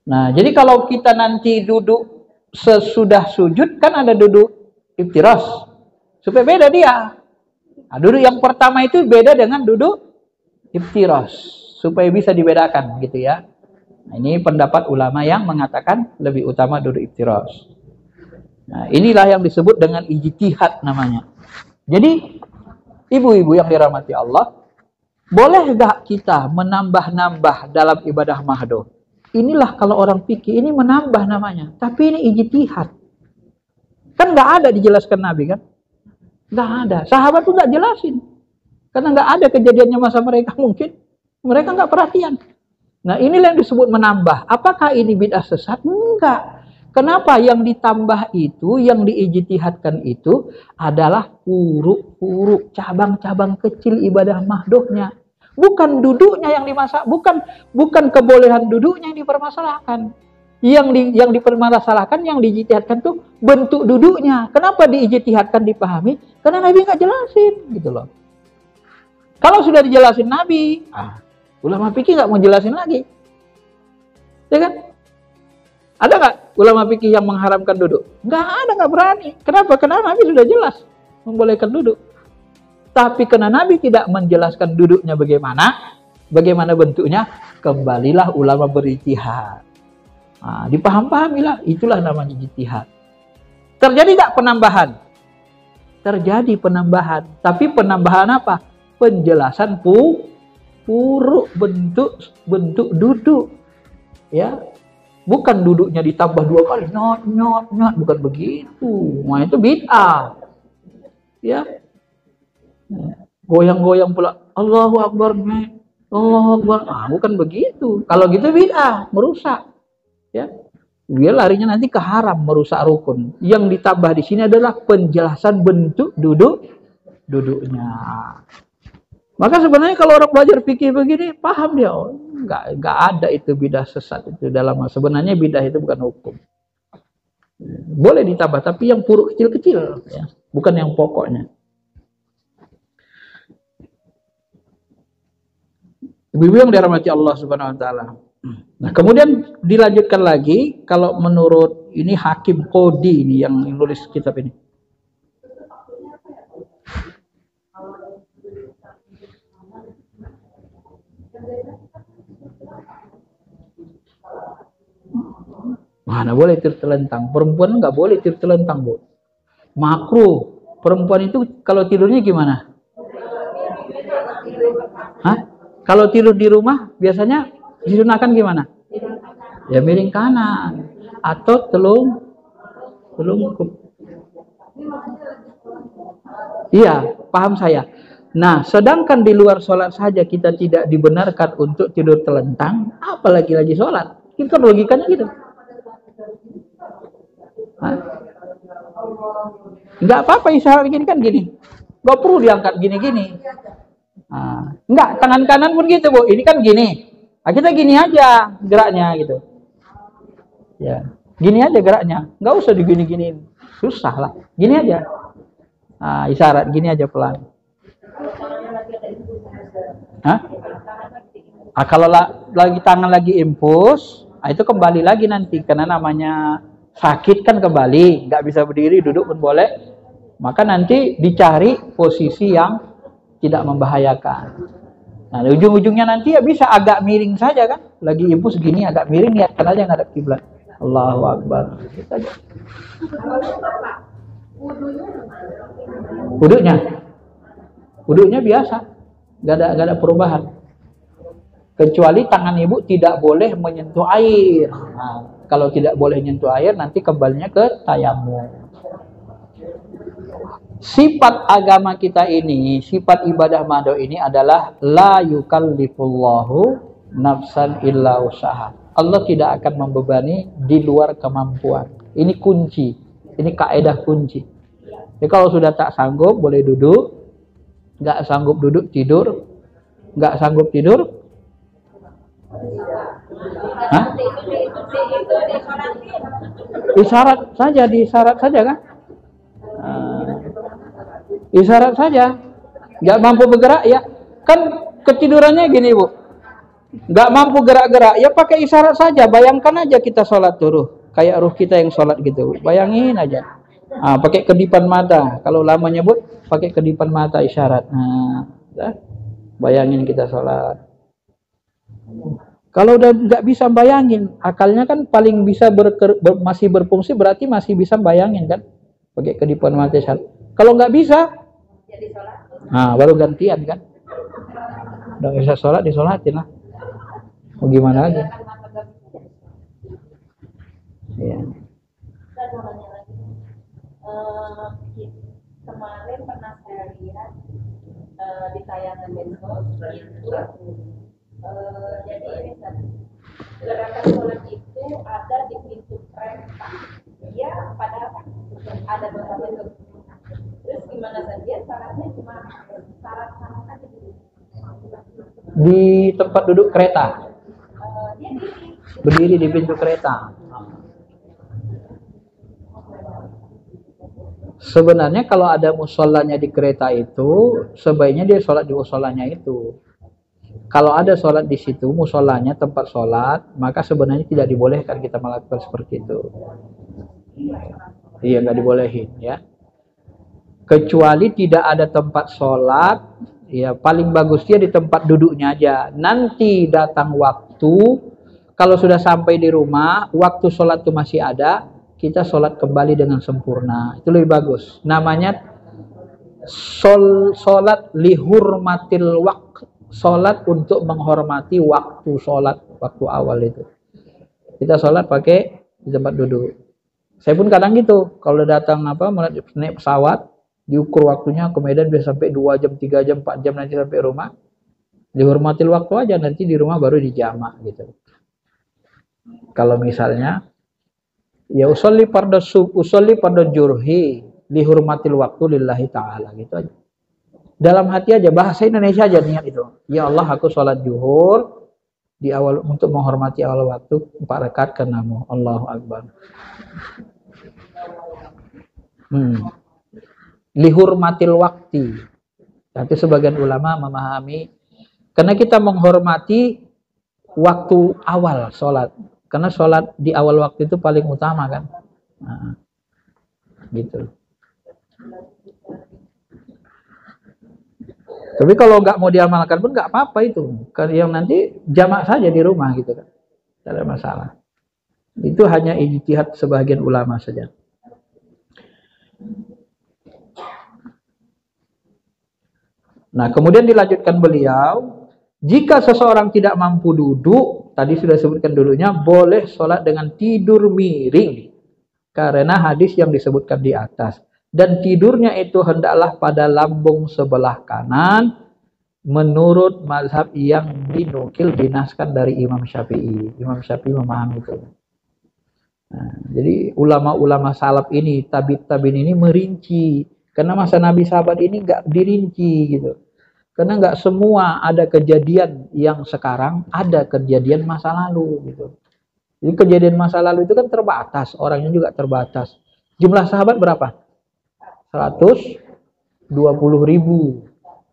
Nah, jadi kalau kita nanti duduk sesudah sujud, kan ada duduk iftiras. Supaya beda dia. Nah, duduk yang pertama itu beda dengan duduk iftiras. Supaya bisa dibedakan gitu ya. Nah, ini pendapat ulama yang mengatakan lebih utama duduk iftiras. Nah, inilah yang disebut dengan ijtihad namanya. Jadi, ibu-ibu yang dirahmati Allah, boleh gak kita menambah-nambah dalam ibadah mahdoh? Inilah kalau orang fikih, ini menambah namanya. Tapi ini ijtihad. Kan gak ada dijelaskan Nabi kan? Gak ada. Sahabat pun gak jelasin. Karena gak ada kejadiannya masa mereka mungkin. Mereka gak perhatian. Nah, inilah yang disebut menambah. Apakah ini bid'ah sesat? Enggak. Kenapa yang ditambah itu, yang diijtihadkan itu adalah huruf-huruf, cabang-cabang kecil ibadah mahdohnya. Bukan duduknya yang dimasak, bukan kebolehan duduknya yang dipermasalahkan. Yang dipermasalahkan, yang diijtihadkan itu bentuk duduknya. Kenapa diijtihadkan dipahami? Karena Nabi nggak jelasin, gitu loh. Kalau sudah dijelasin Nabi, ulama fikih nggak mau jelasin lagi, ya kan? Ada nggak ulama fikih yang mengharamkan duduk? Nggak ada, nggak berani. Kenapa? Karena Nabi sudah jelas membolehkan duduk. Tapi karena Nabi tidak menjelaskan duduknya bagaimana bentuknya, kembalilah ulama berijtihad. Nah, dipaham-pahamilah, itulah namanya ijtihad. Terjadi nggak penambahan? Terjadi penambahan. Tapi penambahan apa? Penjelasan huruf, bentuk duduk. Ya. Bukan duduknya ditambah 2 kali, nyot, bukan begitu. Nah, itu bid'ah. Ya. Goyang-goyang pula, Allahu Akbar, Allahu Akbar. Bukan begitu. Kalau gitu bid'ah, merusak. Ya. Dia larinya nanti ke haram, merusak rukun. Yang ditambah di sini adalah penjelasan bentuk duduknya. Maka sebenarnya kalau orang belajar fikih begini, paham dia, nggak ada itu bidah sesat itu dalam. Sebenarnya bidah itu bukan hukum. Boleh ditambah, tapi yang puruk kecil-kecil, ya, bukan yang pokoknya. Ibu-ibu yang dirahmati Allah Subhanahu Wa Taala. Nah, kemudian dilanjutkan lagi, kalau menurut ini Hakim Qodi ini yang nulis kitab ini. Mana boleh tertelentang. Perempuan nggak boleh tertelentang, Bu. Makruh. Perempuan itu kalau tidurnya gimana? Hah? Kalau tidur di rumah biasanya disunahkan gimana? Ya miring kanan atau telungkup. Iya, paham saya. Nah, sedangkan di luar sholat saja kita tidak dibenarkan untuk tidur telentang, apalagi lagi sholat. Itu logikanya gitu. Nggak apa-apa isyarat gini kan gini, nggak perlu diangkat gini-gini. Nggak, tangan kanan pun gitu, Bu. Ini kan gini, kita gini aja geraknya gitu. Ya, gini aja geraknya, nggak usah digini-giniin, susah lah. Gini aja, isyarat gini aja pelan. Kalau lagi tangan lagi impus, itu kembali lagi nanti karena namanya sakit kan kembali, nggak bisa berdiri, duduk pun boleh. Maka nanti dicari posisi yang tidak membahayakan. Nah, ujung-ujungnya nanti ya bisa agak miring saja kan, lagi impus gini agak miring, niatkan aja ngadep kiblat. Allahu Akbar. Gitu aja. Wudhunya biasa, nggak ada perubahan. Kecuali tangan ibu tidak boleh menyentuh air. Nah, kalau tidak boleh menyentuh air, nanti kembalinya ke tayamum. Sifat agama kita ini, sifat ibadah mahdoh ini adalah la yukallifullahu nafsan illa usaha. Allah tidak akan membebani di luar kemampuan. Ini kunci, ini kaidah kunci. Jadi kalau sudah tak sanggup boleh duduk, nggak sanggup duduk tidur, nggak sanggup tidur. Isyarat saja, diisyarat saja kan? Isyarat saja. Nggak mampu bergerak ya. Kan ketidurannya gini Bu. Nggak mampu gerak-gerak ya pakai isyarat saja. Bayangkan aja kita sholat tuh. Kayak ruh kita yang sholat gitu. Bayangin aja. Nah, pakai kedipan mata. Kalau lama nyebut pakai kedipan mata isyarat. Nah, ya. Bayangin kita sholat. Kalau udah nggak bisa bayangin, akalnya kan paling bisa masih berfungsi berarti masih bisa bayangin kan, pakai kedipan mata isyarat. Kalau nggak bisa, nah baru gantian kan. Udah bisa sholat disolatin lah. Mau gimana aja. Ya. Kemarin pernah saya lihat di tayangan medsos itu jadi ini gerakan sholat itu ada di pintu kereta. Dia pada ada beberapa itu. Terus gimana saja syaratnya cuma syarat aja Di tempat duduk kereta. Dia berdiri di pintu kereta. Sebenarnya kalau ada musolanya di kereta itu, sebaiknya dia sholat di musolanya itu. Kalau ada sholat di situ, musolanya tempat sholat, maka sebenarnya tidak dibolehkan kita melakukan seperti itu. Iya, nggak dibolehin ya. Kecuali tidak ada tempat sholat, ya paling bagusnya di tempat duduknya aja. Nanti datang waktu, kalau sudah sampai di rumah, waktu sholat itu masih ada, kita sholat kembali dengan sempurna. Itu lebih bagus. Namanya sholat lihurmatil waqt. Sholat untuk menghormati waktu sholat, waktu awal itu. Kita sholat pakai di tempat duduk. Saya pun kadang gitu. Kalau datang naik pesawat, diukur waktunya ke Medan bisa sampai 2 jam, 3 jam, 4 jam nanti sampai rumah. Dihormatil waktu aja, nanti di rumah baru dijamak gitu. Kalau misalnya ya usolli pada jurhi lihurmatil waktu lillahi ta'ala gitu aja. Dalam hati aja, bahasa Indonesia aja niat itu. Ya Allah, aku sholat zuhur di awal untuk menghormati awal waktu 4 rakaat karenamu. Allahu Akbar. Lihurmatil waktu. Tapi sebagian ulama memahami karena kita menghormati waktu awal sholat. Karena sholat di awal waktu itu paling utama kan. Nah, gitu. Tapi kalau nggak mau diamalkan pun nggak apa-apa itu. Karena yang nanti jamak saja di rumah gitu kan. Tidak ada masalah. Itu hanya ijtihad sebagian ulama saja. Nah, kemudian dilanjutkan beliau, jika seseorang tidak mampu duduk, tadi sudah sebutkan dulunya, boleh sholat dengan tidur miring. Karena hadis yang disebutkan di atas. Dan tidurnya itu hendaklah pada lambung sebelah kanan, menurut mazhab yang dinukil dinaskan dari Imam Syafi'i. Imam Syafi'i memahami itu. Nah, jadi ulama-ulama salaf ini, tabi'in ini merinci. Karena masa Nabi sahabat ini nggak dirinci gitu. Karena nggak semua ada kejadian yang sekarang, ada kejadian masa lalu gitu. Jadi kejadian masa lalu itu kan terbatas, orangnya juga terbatas. Jumlah sahabat berapa? 120.000,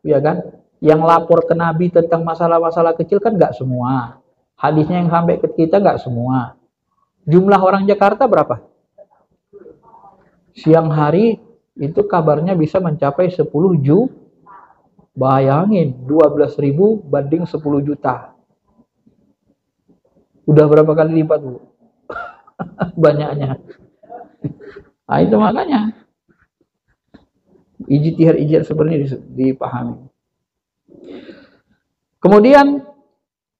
ya kan? Yang lapor ke Nabi tentang masalah-masalah kecil kan nggak semua. Hadisnya yang sampai ke kita nggak semua. Jumlah orang Jakarta berapa? Siang hari itu kabarnya bisa mencapai 10 juta. Bayangin, 12.000 banding 10 juta. Udah berapa kali lipat, Bu? Banyaknya. Nah, itu makanya ijtihad seperti ini dipahami. Kemudian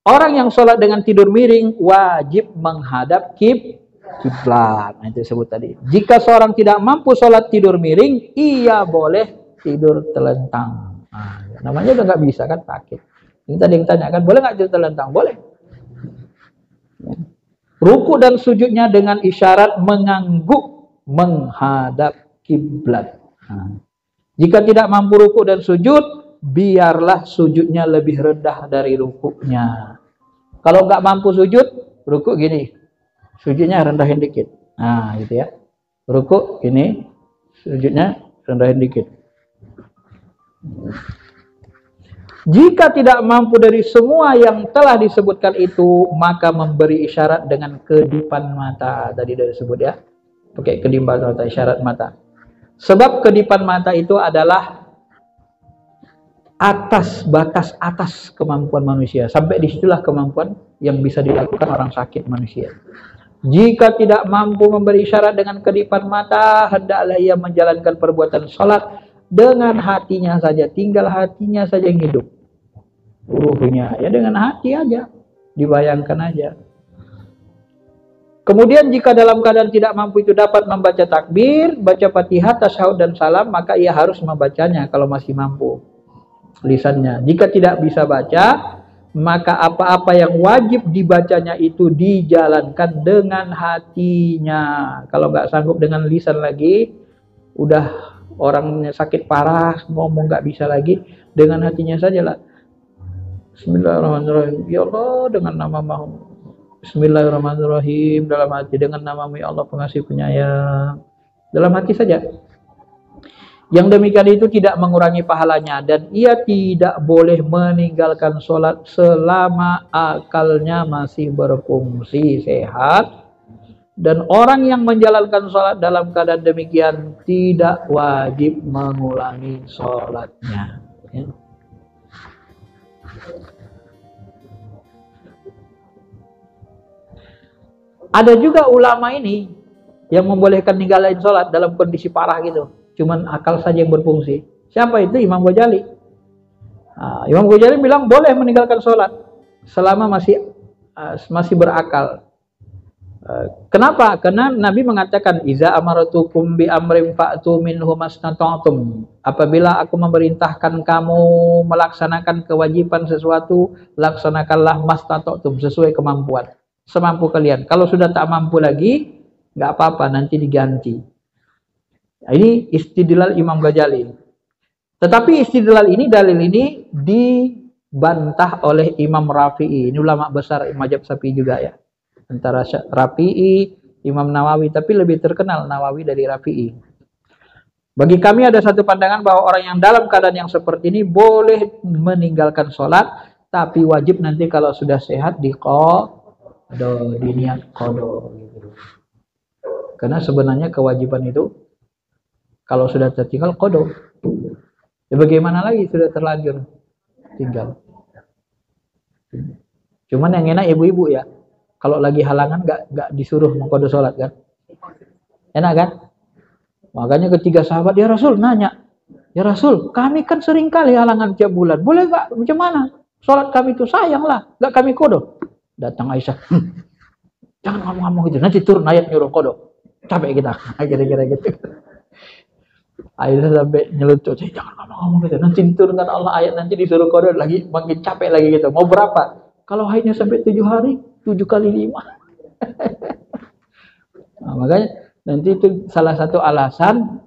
orang yang sholat dengan tidur miring wajib menghadap kiblat. Nah, itu disebut tadi. Jika seorang tidak mampu sholat tidur miring, ia boleh tidur telentang. Nah, namanya udah nggak bisa kan, sakit. Ini tadi yang tanyakan, boleh nggak tidur telentang? Boleh. Ruku dan sujudnya dengan isyarat mengangguk menghadap kiblat. Nah, jika tidak mampu ruku dan sujud, biarlah sujudnya lebih rendah dari rukuknya. Kalau nggak mampu sujud, ruku gini, sujudnya rendahin dikit. Nah, gitu ya. Ruku gini, sujudnya rendahin dikit. Jika tidak mampu dari semua yang telah disebutkan itu, maka memberi isyarat dengan kedipan mata. Tadi sudah disebut ya. Pakai kedipan mata, isyarat mata. Sebab kedipan mata itu adalah batas atas kemampuan manusia. Sampai disitulah kemampuan yang bisa dilakukan orang sakit manusia. Jika tidak mampu memberi isyarat dengan kedipan mata, hendaklah ia menjalankan perbuatan sholat dengan hatinya saja. Tinggal hatinya saja yang hidup. Ruhnya ya dengan hati aja, dibayangkan aja. Kemudian jika dalam keadaan tidak mampu itu dapat membaca takbir, baca Fatihah, tasyahud dan salam, maka ia harus membacanya kalau masih mampu lisannya. Jika tidak bisa baca, maka apa-apa yang wajib dibacanya itu dijalankan dengan hatinya. Kalau nggak sanggup dengan lisan lagi, udah orangnya sakit parah, ngomong nggak bisa lagi, dengan hatinya sajalah. Bismillahirrahmanirrahim. Ya Allah, dengan nama Bismillahirrahmanirrahim, dalam hati, dengan nama-Mu ya Allah pengasih penyayang. Dalam hati saja. Yang demikian itu tidak mengurangi pahalanya, dan ia tidak boleh meninggalkan sholat selama akalnya masih berfungsi sehat. Dan orang yang menjalankan sholat dalam keadaan demikian tidak wajib mengulangi sholatnya. Ya. Ada juga ulama ini yang membolehkan ninggalin sholat dalam kondisi parah gitu. Cuman akal saja yang berfungsi. Siapa itu? Imam Ghazali. Nah, Imam Ghazali bilang boleh meninggalkan sholat selama masih berakal. Kenapa? Karena Nabi mengatakan, Iza amaratukum bi amrim fa'tu minhu mastata'tum. Apabila aku memerintahkan kamu melaksanakan kewajiban sesuatu, laksanakanlah mastata'tum, sesuai kemampuan. Semampu kalian. Kalau sudah tak mampu lagi, nggak apa-apa, nanti diganti. Nah, ini istidlal Imam Ghazali. Tetapi istidlal ini, dalil ini dibantah oleh Imam Rafi'i. Ini ulama besar mazhab Syafi'i juga ya. Antara Rafi'i, Imam Nawawi, tapi lebih terkenal Nawawi dari Rafi'i. Bagi kami ada satu pandangan bahwa orang yang dalam keadaan yang seperti ini boleh meninggalkan sholat, tapi wajib nanti kalau sudah sehat diniat qada gitu. Karena sebenarnya kewajiban itu kalau sudah tertinggal qada. Ya bagaimana lagi, sudah terlanjur tinggal. Cuman yang enak ibu-ibu ya. Kalau lagi halangan nggak disuruh mengqada sholat kan? Enak kan? Makanya ketiga sahabat, ya Rasul nanya, ya Rasul, kami kan sering kali halangan tiap bulan. Boleh nggak? Macam mana? Sholat kami itu sayang lah, nggak kami qada. Datang Aisyah, jangan ngomong-ngomong gitu, nanti turun ayat nyuruh qada. Capek kita, kira-kira gitu. Aisyah sampai nyelutuk, jangan ngomong-ngomong gitu, nanti diturunkan Allah ayat, nanti disuruh qada lagi, makin capek lagi gitu. Mau berapa? Kalau haidnya sampai 7 hari, 7 kali 5. Nah, makanya nanti itu salah satu alasan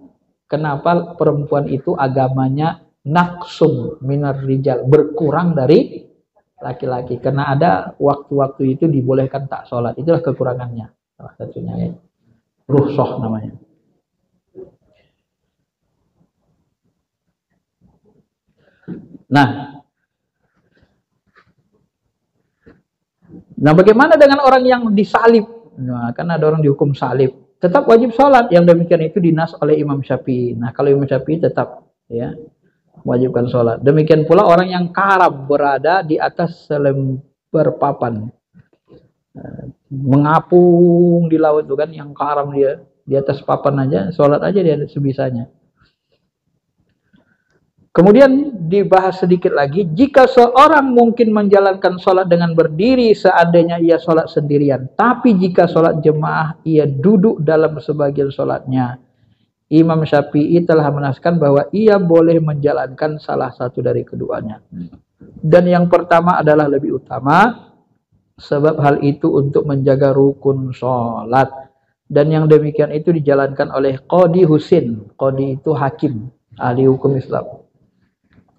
kenapa perempuan itu agamanya naqsum minar rijal, berkurang dari laki-laki, karena ada waktu-waktu itu dibolehkan tak sholat. Itulah kekurangannya, salah satunya ya. Rukhsah namanya. Nah bagaimana dengan orang yang disalib? Nah, kan ada orang dihukum salib, tetap wajib sholat. Yang demikian itu dinas oleh Imam Syafi'i. Nah kalau Imam Syafi'i tetap ya wajibkan sholat. Demikian pula orang yang karam, berada di atas selembar papan, mengapung di laut itu kan, yang karam dia di atas papan aja, sholat aja dia sebisanya. Kemudian dibahas sedikit lagi, jika seorang mungkin menjalankan sholat dengan berdiri seandainya ia sholat sendirian, tapi jika sholat jemaah ia duduk dalam sebagian sholatnya, Imam Syafi'i telah menaskan bahwa ia boleh menjalankan salah satu dari keduanya. Dan yang pertama adalah lebih utama, sebab hal itu untuk menjaga rukun sholat. Dan yang demikian itu dijalankan oleh Qadi Husin. Qadi itu hakim, ahli hukum Islam.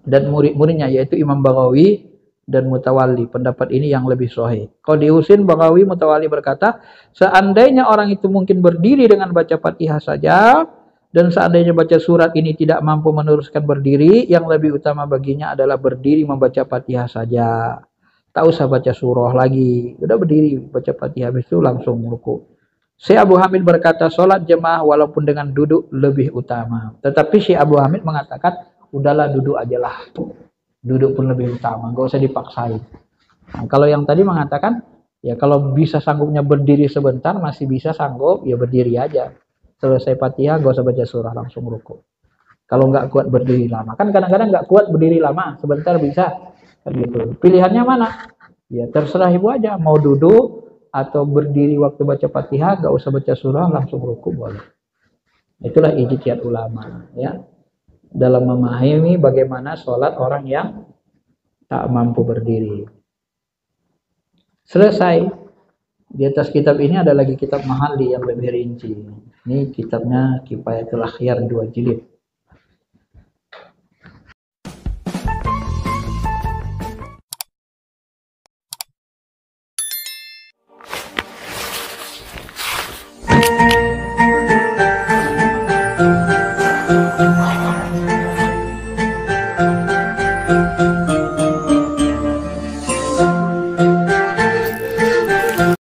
Dan murid-muridnya yaitu Imam Baghawi dan Mutawalli. Pendapat ini yang lebih sahih. Qadi Husin, Baghawi, Mutawalli berkata, seandainya orang itu mungkin berdiri dengan baca Fatihah saja, Dan seandainya baca surat ini tidak mampu meneruskan berdiri, yang lebih utama baginya adalah berdiri membaca Fatihah saja. Tak usah baca surah lagi. Udah berdiri baca Fatihah, habis itu langsung ruku. Syekh Abu Hamid berkata, sholat jemaah walaupun dengan duduk lebih utama. Tetapi Syekh Abu Hamid mengatakan, udahlah duduk aja lah. Duduk pun lebih utama, gak usah dipaksain. Nah, kalau yang tadi mengatakan, ya kalau bisa sanggupnya berdiri sebentar, masih bisa sanggup, ya berdiri aja. Selesai Fatihah, gak usah baca surah, langsung ruku. Kalau nggak kuat berdiri lama, kan kadang-kadang nggak kuat berdiri lama, sebentar bisa. Gitu. Pilihannya mana? Ya terserah ibu aja, mau duduk atau berdiri waktu baca Fatihah, gak usah baca surah, langsung ruku boleh. Itulah ijtihad ulama, ya, dalam memahami bagaimana sholat orang yang tak mampu berdiri. Selesai. Di atas kitab ini ada lagi kitab Mahalli yang lebih rinci. Ini kitabnya Kifayatul Akhyar 2 jilid.